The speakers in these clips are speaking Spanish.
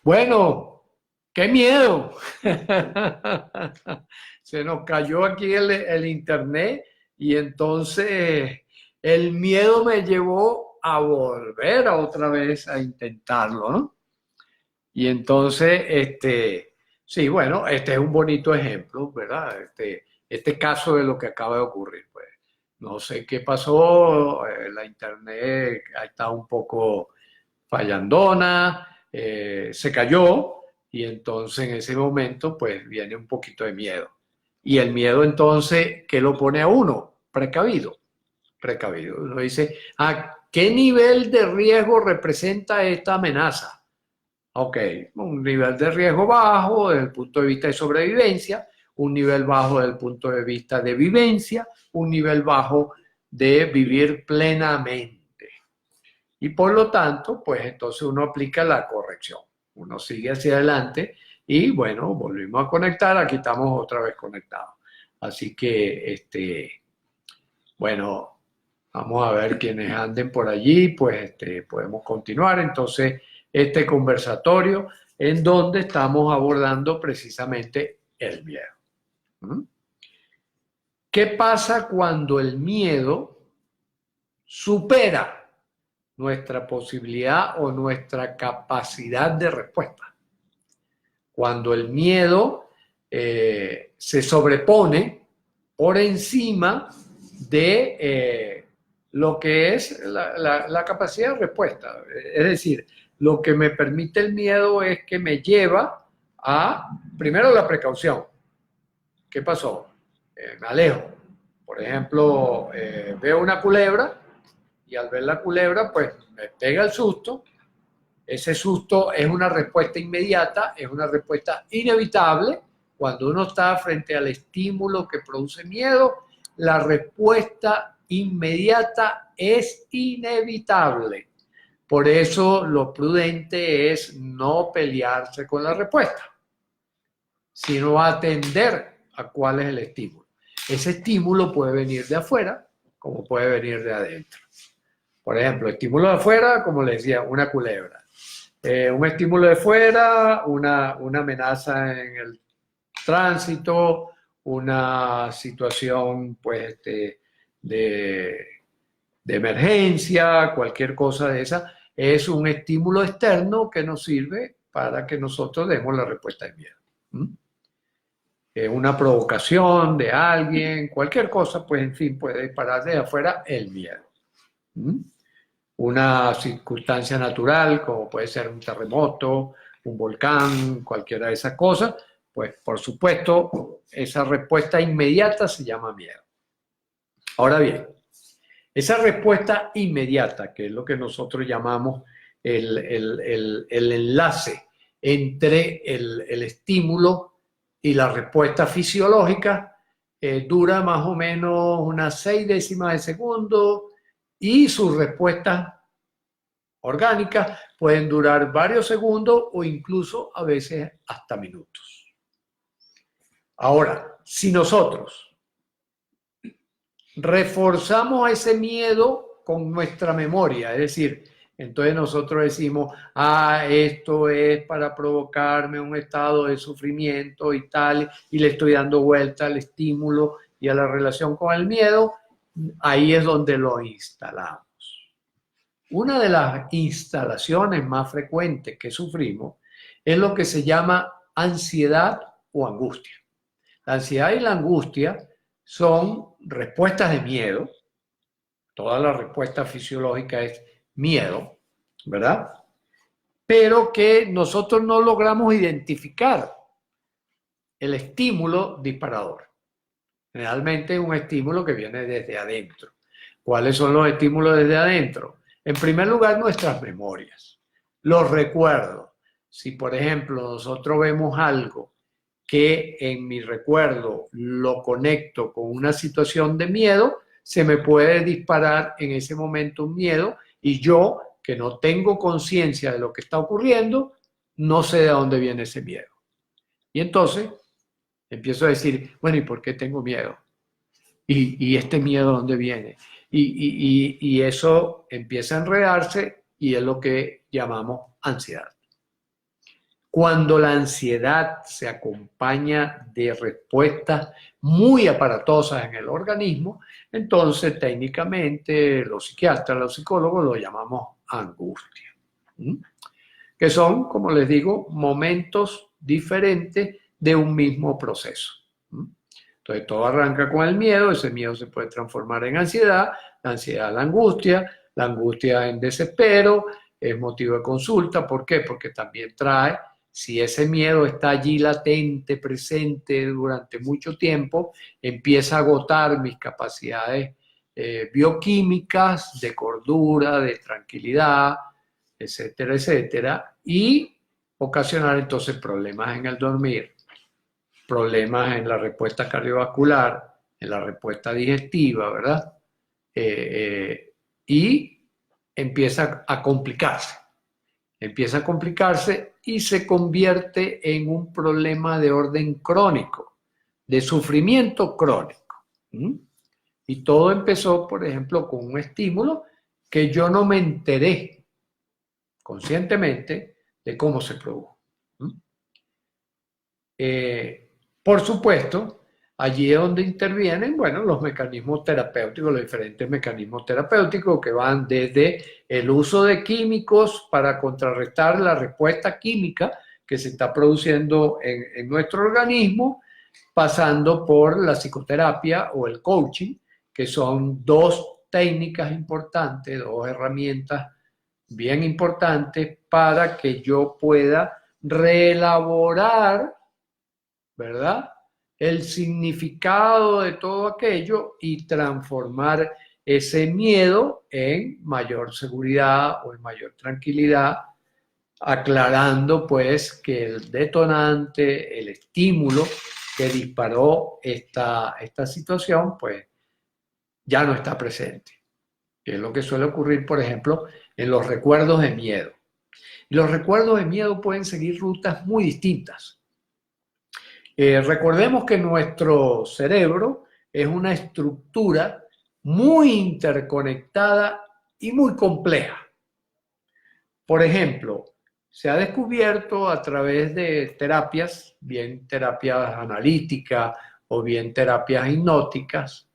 Bueno, qué miedo. Se nos cayó aquí el internet y entonces el miedo me llevó a volver a otra vez a intentarlo, ¿no? Y entonces, sí, bueno, este es un bonito ejemplo, ¿verdad? Este caso de lo que acaba de ocurrir, pues. No sé qué pasó, la internet está un poco fallandona, se cayó y entonces en ese momento pues viene un poquito de miedo. Y el miedo entonces, ¿qué lo pone a uno? Precavido, precavido. Uno dice, ¿a qué nivel de riesgo representa esta amenaza? Ok, un nivel de riesgo bajo desde el punto de vista de sobrevivencia, un nivel bajo desde el punto de vista de vivencia, un nivel bajo de vivir plenamente. Y por lo tanto, pues entonces uno aplica la corrección. Uno sigue hacia adelante y bueno, volvimos a conectar, aquí estamos otra vez conectados. Así que, bueno, vamos a ver quienes anden por allí, pues podemos continuar entonces este conversatorio en donde estamos abordando precisamente el miedo. ¿Mm? ¿Qué pasa cuando el miedo supera nuestra posibilidad o nuestra capacidad de respuesta? Cuando el miedo se sobrepone por encima de lo que es la capacidad de respuesta. Es decir, lo que me permite el miedo es que me lleva a, primero, la precaución. ¿Qué pasó? Me alejo. Por ejemplo, veo una culebra y al ver la culebra, pues me pega el susto. Ese susto es una respuesta inmediata, es una respuesta inevitable. Cuando uno está frente al estímulo que produce miedo, la respuesta inmediata es inevitable. Por eso lo prudente es no pelearse con la respuesta, sino atender a cuál es el estímulo. Ese estímulo puede venir de afuera, como puede venir de adentro. Por ejemplo, estímulo de afuera, como les decía, una culebra. Un estímulo de fuera, una amenaza en el tránsito, una situación pues, de emergencia, cualquier cosa de esa, es un estímulo externo que nos sirve para que nosotros demos la respuesta de miedo. Una provocación de alguien, cualquier cosa, pues en fin, puede disparar de afuera el miedo. Una circunstancia natural, como puede ser un terremoto, un volcán, cualquiera de esas cosas, pues por supuesto, esa respuesta inmediata se llama miedo. Ahora bien, esa respuesta inmediata, que es lo que nosotros llamamos el enlace entre el estímulo y la respuesta fisiológica, dura más o menos unas 6 décimas de segundo y sus respuestas orgánicas pueden durar varios segundos o incluso a veces hasta minutos. Ahora, si nosotros reforzamos ese miedo con nuestra memoria, es decir, entonces nosotros decimos, esto es para provocarme un estado de sufrimiento y tal, y le estoy dando vuelta al estímulo y a la relación con el miedo, ahí es donde lo instalamos. Una de las instalaciones más frecuentes que sufrimos es lo que se llama ansiedad o angustia. La ansiedad y la angustia son respuestas de miedo. Toda la respuesta fisiológica es miedo, ¿verdad? Pero que nosotros no logramos identificar el estímulo disparador. Generalmente es un estímulo que viene desde adentro. ¿Cuáles son los estímulos desde adentro? En primer lugar, nuestras memorias, los recuerdos. Si, por ejemplo, nosotros vemos algo que en mi recuerdo lo conecto con una situación de miedo, se me puede disparar en ese momento un miedo y yo, que no tengo conciencia de lo que está ocurriendo, no sé de dónde viene ese miedo. Y entonces empiezo a decir, bueno, ¿y por qué tengo miedo? ¿Y este miedo dónde viene? Y eso empieza a enredarse y es lo que llamamos ansiedad. Cuando la ansiedad se acompaña de respuestas muy aparatosas en el organismo, entonces técnicamente los psiquiatras, los psicólogos lo llamamos angustia. ¿Mm? Que son, como les digo, momentos diferentes de un mismo proceso. ¿Mm? Entonces todo arranca con el miedo, ese miedo se puede transformar en ansiedad, la ansiedad la angustia en desespero, es motivo de consulta. ¿Por qué? Porque también trae, si ese miedo está allí latente, presente durante mucho tiempo, empieza a agotar mis capacidades bioquímicas de cordura, de tranquilidad, etcétera, etcétera, y ocasionar entonces problemas en el dormir, problemas en la respuesta cardiovascular, en la respuesta digestiva, ¿verdad? Y empieza a complicarse. Empieza a complicarse y se convierte en un problema de orden crónico, de sufrimiento crónico. ¿Mm? Y todo empezó, por ejemplo, con un estímulo que yo no me enteré conscientemente de cómo se produjo. ¿Mm? Por supuesto, allí es donde intervienen, bueno, los mecanismos terapéuticos, los diferentes mecanismos terapéuticos que van desde el uso de químicos para contrarrestar la respuesta química que se está produciendo en nuestro organismo, pasando por la psicoterapia o el coaching, que son dos técnicas importantes, dos herramientas bien importantes para que yo pueda reelaborar, ¿verdad?, el significado de todo aquello y transformar ese miedo en mayor seguridad o en mayor tranquilidad, aclarando pues que el detonante, el estímulo que disparó esta situación, pues ya no está presente. Que es lo que suele ocurrir, por ejemplo, en los recuerdos de miedo. Y los recuerdos de miedo pueden seguir rutas muy distintas. Recordemos que nuestro cerebro es una estructura muy interconectada y muy compleja. Por ejemplo, se ha descubierto a través de terapias, bien terapias analíticas o bien terapias hipnóticas,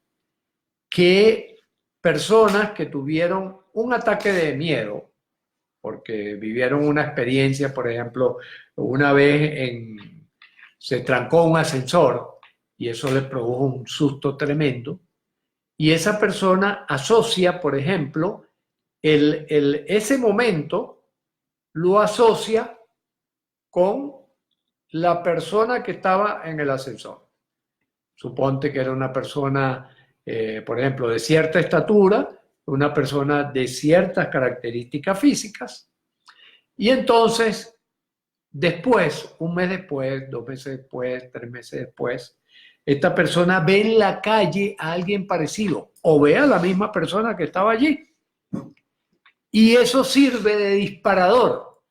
que personas que tuvieron un ataque de miedo, porque vivieron una experiencia, por ejemplo, una vez se trancó un ascensor y eso le produjo un susto tremendo, y esa persona asocia, por ejemplo, ese momento lo asocia con la persona que estaba en el ascensor. Suponte que era una persona, por ejemplo, de cierta estatura, una persona de ciertas características físicas, y entonces, después, un mes después, 2 meses después, 3 meses después, esta persona ve en la calle a alguien parecido o ve a la misma persona que estaba allí. Y eso sirve de disparador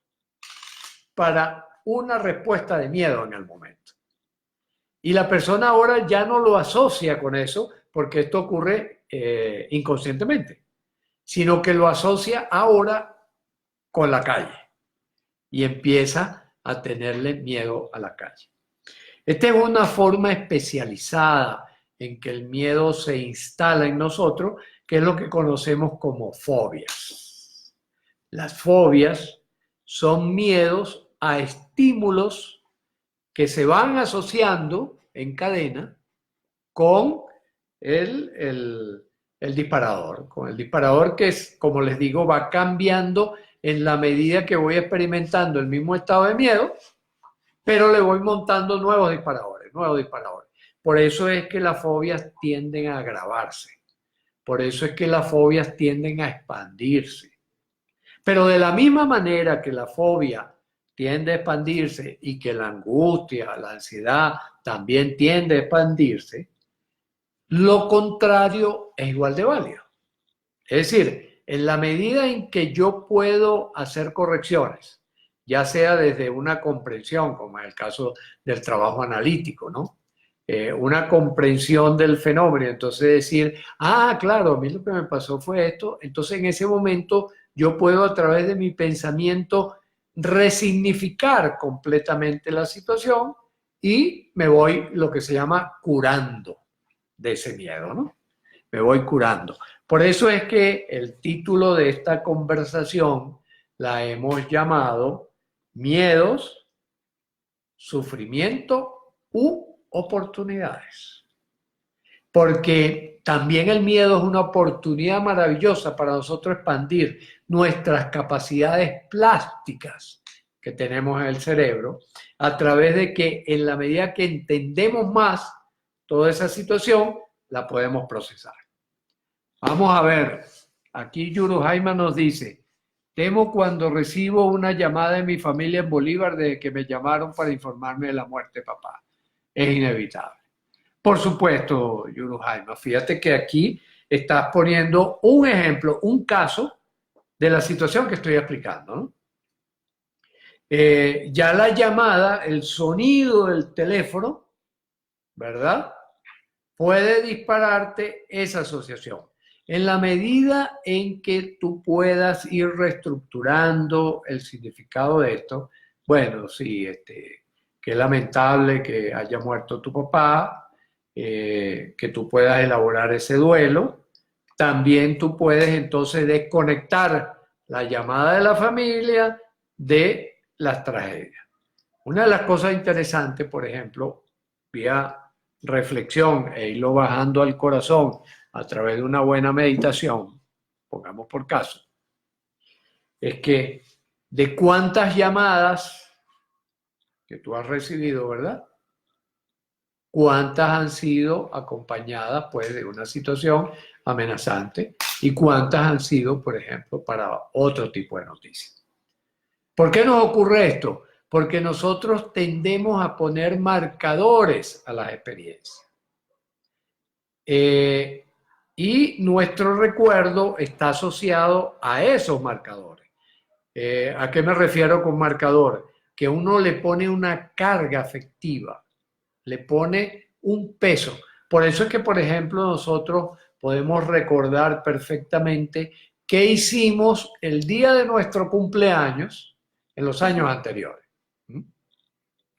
para una respuesta de miedo en el momento. Y la persona ahora ya no lo asocia con eso, porque esto ocurre inconscientemente, sino que lo asocia ahora con la calle y empieza a tenerle miedo a la calle. Esta es una forma especializada en que el miedo se instala en nosotros, que es lo que conocemos como fobias. Las fobias son miedos a estímulos que se van asociando en cadena con el disparador. Con el disparador que, es, como les digo, va cambiando en la medida que voy experimentando el mismo estado de miedo, pero le voy montando nuevos disparadores, nuevos disparadores. Por eso es que las fobias tienden a agravarse. Por eso es que las fobias tienden a expandirse. Pero de la misma manera que la fobia tiende a expandirse y que la angustia, la ansiedad también tiende a expandirse, lo contrario es igual de válido. Es decir, en la medida en que yo puedo hacer correcciones, ya sea desde una comprensión, como en el caso del trabajo analítico, ¿no? Una comprensión del fenómeno, entonces decir, ah, claro, a mí lo que me pasó fue esto, entonces en ese momento yo puedo a través de mi pensamiento resignificar completamente la situación y me voy lo que se llama curando de ese miedo, ¿no? Me voy curando. Por eso es que el título de esta conversación la hemos llamado Miedos, Sufrimiento u Oportunidades. Porque también el miedo es una oportunidad maravillosa para nosotros expandir nuestras capacidades plásticas que tenemos en el cerebro a través de que en la medida que entendemos más toda esa situación, la podemos procesar. Vamos a ver, aquí Yuru Jaima nos dice, temo cuando recibo una llamada de mi familia en Bolívar de que me llamaron para informarme de la muerte de papá. Es inevitable. Por supuesto, Yuru Jaima, fíjate que aquí estás poniendo un ejemplo, un caso de la situación que estoy explicando, ¿no? Ya la llamada, el sonido del teléfono, ¿verdad? Puede dispararte esa asociación. En la medida en que tú puedas ir reestructurando el significado de esto, bueno, sí, qué lamentable que haya muerto tu papá, que tú puedas elaborar ese duelo. También tú puedes entonces desconectar la llamada de la familia de las tragedias. Una de las cosas interesantes, por ejemplo, vía reflexión e irlo bajando al corazón a través de una buena meditación, pongamos por caso, es que de cuántas llamadas que tú has recibido, ¿verdad? Cuántas han sido acompañadas pues de una situación amenazante y cuántas han sido, por ejemplo, para otro tipo de noticias. ¿Por qué nos ocurre esto? Porque nosotros tendemos a poner marcadores a las experiencias. Y nuestro recuerdo está asociado a esos marcadores. ¿A qué me refiero con marcador? Que uno le pone una carga afectiva, le pone un peso. Por eso es que, por ejemplo, nosotros podemos recordar perfectamente qué hicimos el día de nuestro cumpleaños en los años anteriores.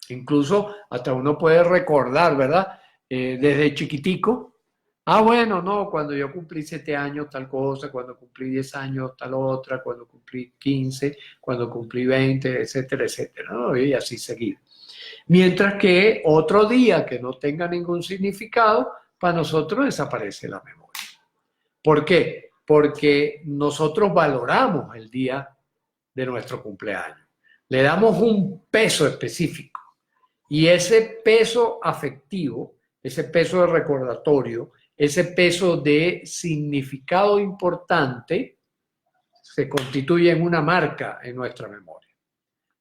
Incluso hasta uno puede recordar, ¿verdad? Desde chiquitico. Ah, bueno, no, cuando yo cumplí 7 años tal cosa, cuando cumplí 10 años tal otra, cuando cumplí 15, cuando cumplí 20, etcétera, etcétera, ¿no? Y así seguir. Mientras que otro día que no tenga ningún significado, para nosotros desaparece la memoria. ¿Por qué? Porque nosotros valoramos el día de nuestro cumpleaños. Le damos un peso específico. Y ese peso afectivo, ese peso de recordatorio, ese peso de significado importante, se constituye en una marca en nuestra memoria.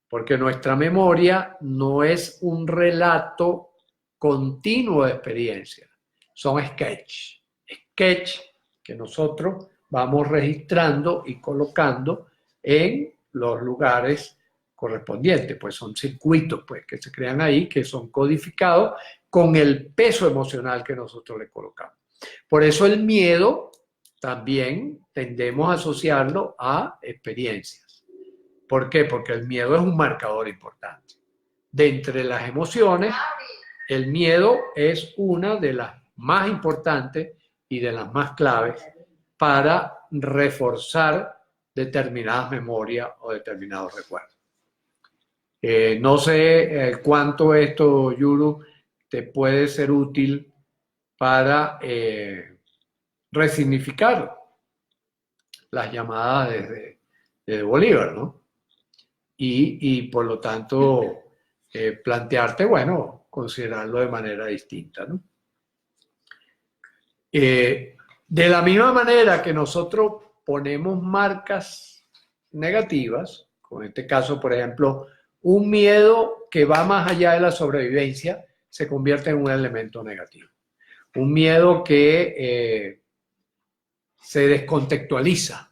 Porque nuestra memoria no es un relato continuo de experiencia, son sketch que nosotros vamos registrando y colocando en los lugares correspondientes, pues son circuitos pues, que se crean ahí, que son codificados con el peso emocional que nosotros le colocamos. Por eso el miedo también tendemos a asociarlo a experiencias. ¿Por qué? Porque el miedo es un marcador importante. De entre las emociones, el miedo es una de las más importantes y de las más claves para reforzar determinadas memorias o determinados recuerdos. No sé cuánto esto, Yuru, te puede ser útil para resignificar las llamadas desde Bolívar, ¿no? Y por lo tanto, plantearte, bueno, considerarlo de manera distinta, ¿no? De la misma manera que nosotros ponemos marcas negativas, como en este caso, por ejemplo, un miedo que va más allá de la sobrevivencia se convierte en un elemento negativo. Un miedo que se descontextualiza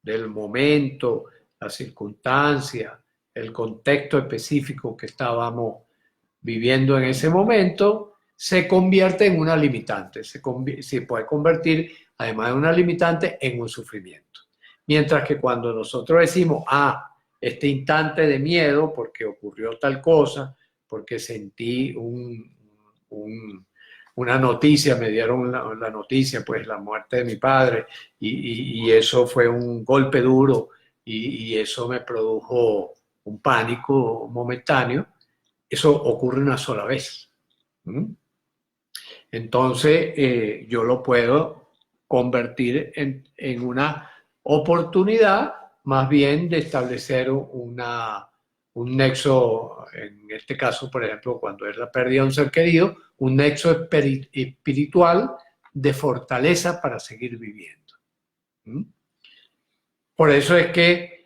del momento, la circunstancia, el contexto específico que estábamos viviendo en ese momento, se convierte en una limitante, se puede convertir, además de una limitante, en un sufrimiento. Mientras que cuando nosotros decimos, este instante de miedo porque ocurrió tal cosa, porque sentí una noticia, me dieron la noticia, pues la muerte de mi padre, y eso fue un golpe duro y eso me produjo un pánico momentáneo. Eso ocurre una sola vez. ¿Mm? Entonces, yo lo puedo convertir en una oportunidad más bien de establecer un nexo, en este caso, por ejemplo, cuando es la pérdida de un ser querido, un nexo espiritual de fortaleza para seguir viviendo. ¿Mm? Por eso es que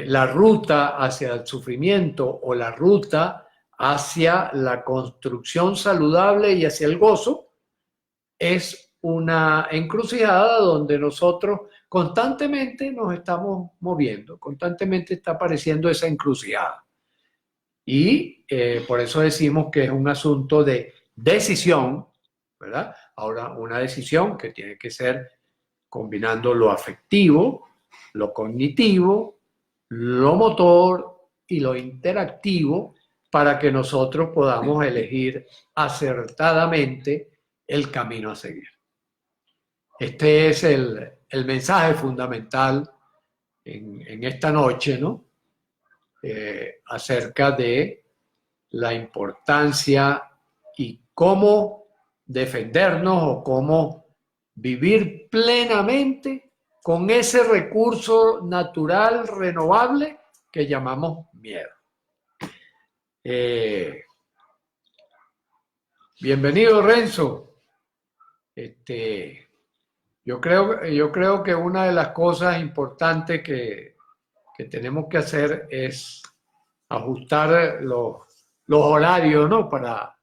la ruta hacia el sufrimiento o la ruta hacia la construcción saludable y hacia el gozo es una encrucijada donde nosotros constantemente nos estamos moviendo, constantemente está apareciendo esa encrucijada. Y por eso decimos que es un asunto de decisión, ¿verdad? Ahora, una decisión que tiene que ser combinando lo afectivo, lo cognitivo, lo motor y lo interactivo para que nosotros podamos elegir acertadamente el camino a seguir. Este es el mensaje fundamental en esta noche, ¿no? Acerca de la importancia y cómo defendernos o cómo vivir plenamente con ese recurso natural renovable que llamamos miedo. Bienvenido, Renzo. Yo creo que una de las cosas importantes que tenemos que hacer es ajustar los horarios, ¿no? Para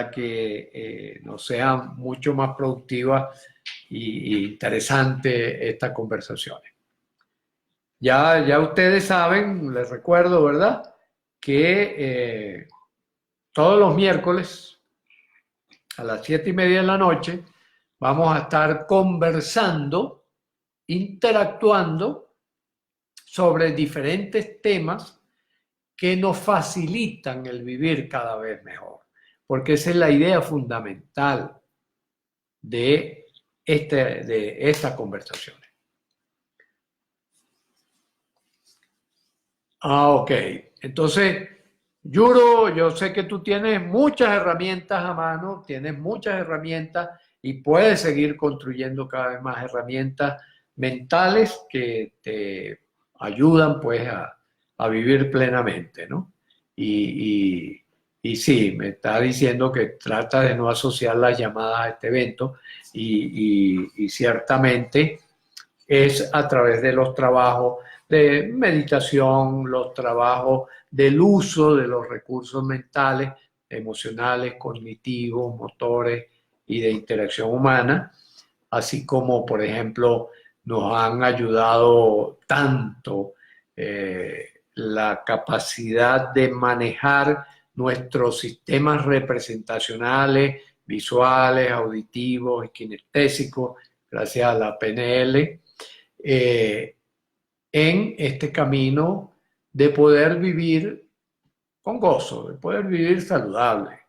que nos sean mucho más productivas y interesantes estas conversaciones. Ya ustedes saben, les recuerdo, ¿verdad? Que todos los miércoles a las 7:30 de la noche vamos a estar conversando, interactuando sobre diferentes temas que nos facilitan el vivir cada vez mejor, porque esa es la idea fundamental de estas conversaciones. Ok, entonces, Yuro, yo sé que tú tienes muchas herramientas a mano, tienes muchas herramientas y puedes seguir construyendo cada vez más herramientas mentales que te ayudan pues a vivir plenamente, ¿no? Y sí, me está diciendo que trata de no asociar las llamadas a este evento y ciertamente es a través de los trabajos de meditación, los trabajos del uso de los recursos mentales, emocionales, cognitivos, motores y de interacción humana, así como, por ejemplo, nos han ayudado tanto la capacidad de manejar nuestros sistemas representacionales, visuales, auditivos y kinestésicos, gracias a la PNL, en este camino de poder vivir con gozo, de poder vivir saludable,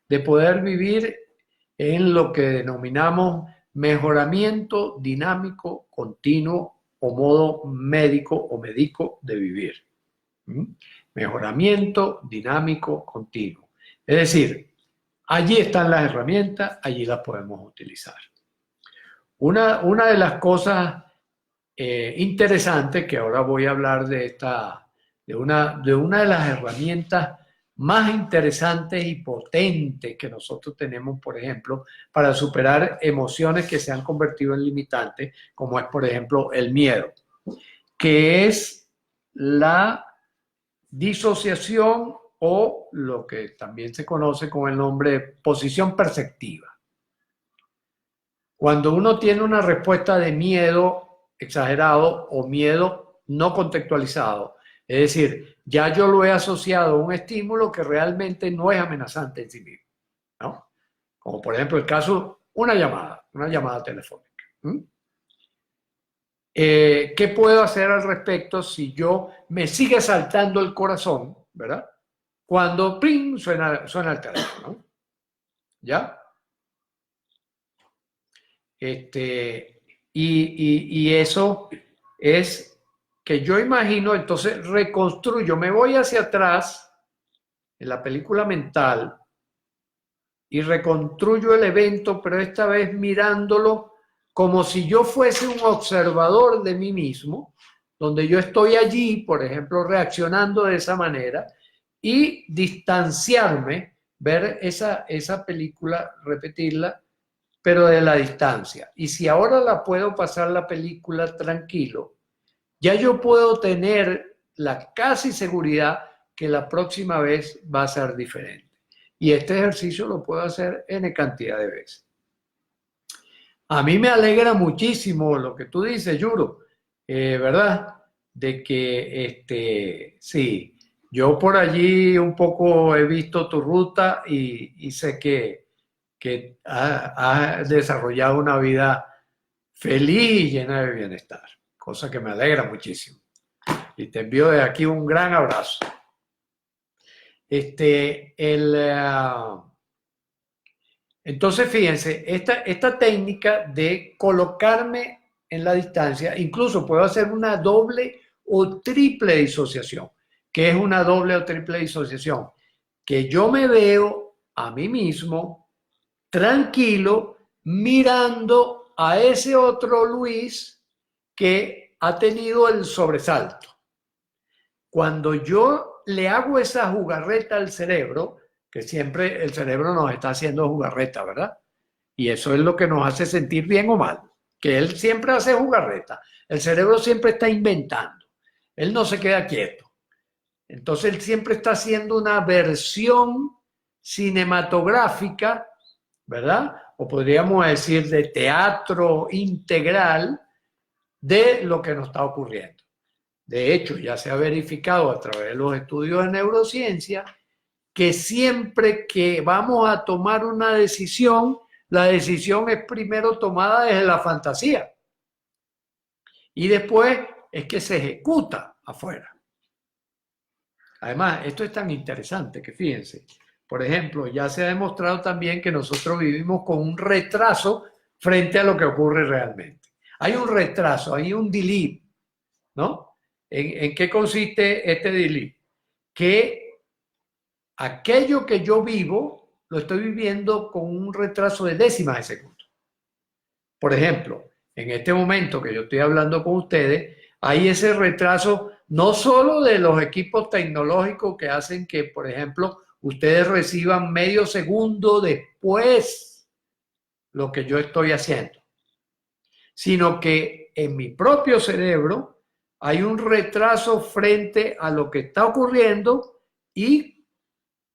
de poder vivir en lo que denominamos mejoramiento dinámico continuo o modo médico o médico de vivir. Mejoramiento dinámico continuo. Es decir, allí están las herramientas, allí las podemos utilizar. Una de las cosas interesantes que ahora voy a hablar de una de las herramientas más interesantes y potentes que nosotros tenemos, por ejemplo, para superar emociones que se han convertido en limitantes, como es, por ejemplo, el miedo, que es la disociación o lo que también se conoce con el nombre de posición perceptiva. Cuando uno tiene una respuesta de miedo exagerado o miedo no contextualizado, es decir, ya yo lo he asociado a un estímulo que realmente no es amenazante en sí mismo, ¿no? Como por ejemplo el caso, una llamada telefónica. ¿Qué puedo hacer al respecto si yo me sigue saltando el corazón, ¿verdad? Cuando ¡ping! Suena el teléfono, ¿ya? Y eso es que yo imagino, entonces reconstruyo, me voy hacia atrás en la película mental y reconstruyo el evento, pero esta vez mirándolo como si yo fuese un observador de mí mismo, donde yo estoy allí, por ejemplo, reaccionando de esa manera y distanciarme, ver esa película, repetirla, pero de la distancia. Y si ahora la puedo pasar la película tranquilo, ya yo puedo tener la casi seguridad que la próxima vez va a ser diferente. Y este ejercicio lo puedo hacer N cantidad de veces. A mí me alegra muchísimo lo que tú dices, Yuro, ¿verdad? De que, sí, yo por allí un poco he visto tu ruta y sé que has desarrollado una vida feliz y llena de bienestar, cosa que me alegra muchísimo. Y te envío de aquí un gran abrazo. Entonces, fíjense, esta técnica de colocarme en la distancia, incluso puedo hacer una doble o triple disociación. ¿Qué es una doble o triple disociación? Que yo me veo a mí mismo tranquilo mirando a ese otro Luis que ha tenido el sobresalto. Cuando yo le hago esa jugarreta al cerebro, que siempre el cerebro nos está haciendo jugarreta, ¿verdad? Y eso es lo que nos hace sentir bien o mal, que él siempre hace jugarreta. El cerebro siempre está inventando. Él no se queda quieto. Entonces él siempre está haciendo una versión cinematográfica, ¿verdad? O podríamos decir de teatro integral de lo que nos está ocurriendo. De hecho, ya se ha verificado a través de los estudios de neurociencia que siempre que vamos a tomar una decisión, la decisión es primero tomada desde la fantasía y después es que se ejecuta afuera. Además, esto es tan interesante que fíjense, por ejemplo, ya se ha demostrado también que nosotros vivimos con un retraso frente a lo que ocurre realmente. Hay un retraso, hay un delay, ¿no? ¿En qué consiste este delay? Que aquello que yo vivo lo estoy viviendo con un retraso de décimas de segundo. Por ejemplo, en este momento que yo estoy hablando con ustedes, hay ese retraso no solo de los equipos tecnológicos que hacen que, por ejemplo, ustedes reciban medio segundo después lo que yo estoy haciendo, sino que en mi propio cerebro hay un retraso frente a lo que está ocurriendo y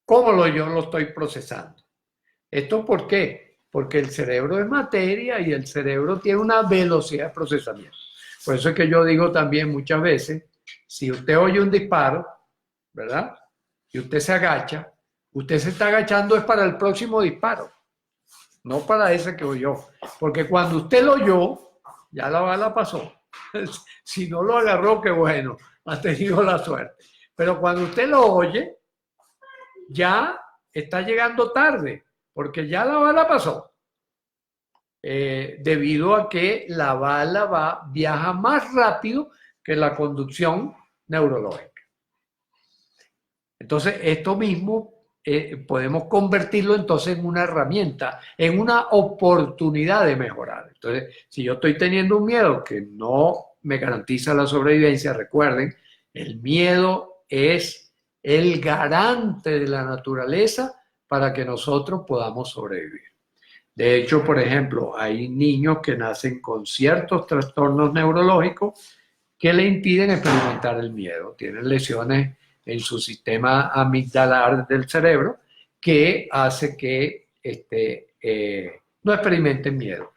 cómo yo lo estoy procesando. ¿Esto por qué? Porque el cerebro es materia y el cerebro tiene una velocidad de procesamiento. Por eso es que yo digo también muchas veces, si usted oye un disparo, ¿verdad? Y usted se agacha, usted se está agachando es para el próximo disparo, no para ese que oyó. Porque cuando usted lo oyó, ya la bala pasó. Si no lo agarró, qué bueno, ha tenido la suerte. Pero cuando usted lo oye, ya está llegando tarde, porque ya la bala pasó. Debido a que la bala viaja más rápido que la conducción neurológica. Entonces, esto mismo podemos convertirlo entonces en una herramienta, en una oportunidad de mejorar. Entonces, si yo estoy teniendo un miedo que no me garantiza la sobrevivencia, recuerden, el miedo es el garante de la naturaleza para que nosotros podamos sobrevivir. De hecho, por ejemplo, hay niños que nacen con ciertos trastornos neurológicos que le impiden experimentar el miedo. Tienen lesiones en su sistema amigdalar del cerebro que hace que no experimenten miedo.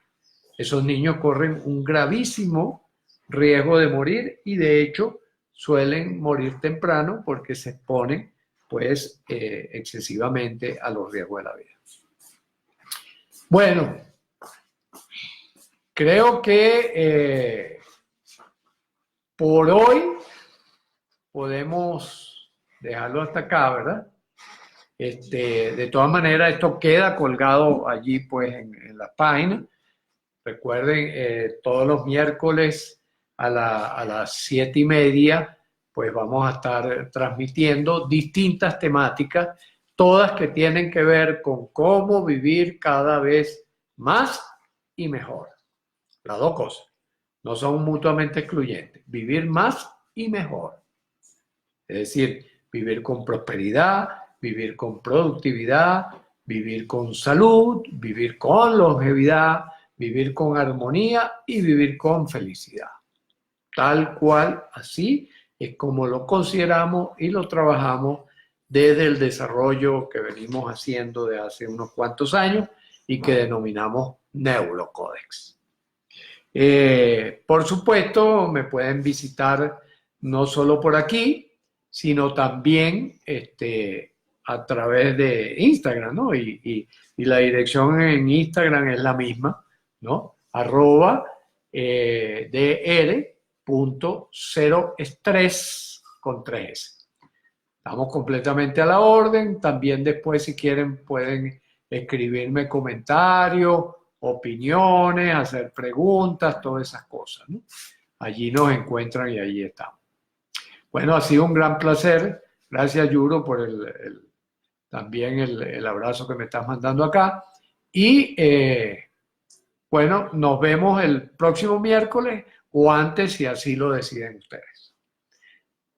Esos niños corren un gravísimo riesgo de morir y de hecho suelen morir temprano porque se exponen pues excesivamente a los riesgos de la vida. Bueno, creo que por hoy podemos dejarlo hasta acá, ¿verdad? De todas maneras, esto queda colgado allí pues en la página. Recuerden, todos los miércoles a las 7:30, pues vamos a estar transmitiendo distintas temáticas, todas que tienen que ver con cómo vivir cada vez más y mejor. Las dos cosas no son mutuamente excluyentes. Vivir más y mejor. Es decir, vivir con prosperidad, vivir con productividad, vivir con salud, vivir con longevidad, vivir con armonía y vivir con felicidad. Tal cual, así es como lo consideramos y lo trabajamos desde el desarrollo que venimos haciendo de hace unos cuantos años y que denominamos Neurocódex. Por supuesto, me pueden visitar no solo por aquí, sino también a través de Instagram, ¿no? Y la dirección en Instagram es la misma, ¿no? @dr.0estrés con 3S. Estamos completamente a la orden. También después, si quieren, pueden escribirme comentarios, opiniones, hacer preguntas, todas esas cosas, ¿no? Allí nos encuentran y allí estamos. Bueno, ha sido un gran placer. Gracias, Yuro, por también el abrazo que me estás mandando acá. Y bueno, nos vemos el próximo miércoles o antes, si así lo deciden ustedes.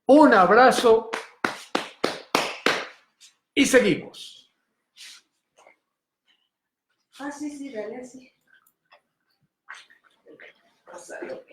Un abrazo y seguimos. Sí, dale así. Pasarlo.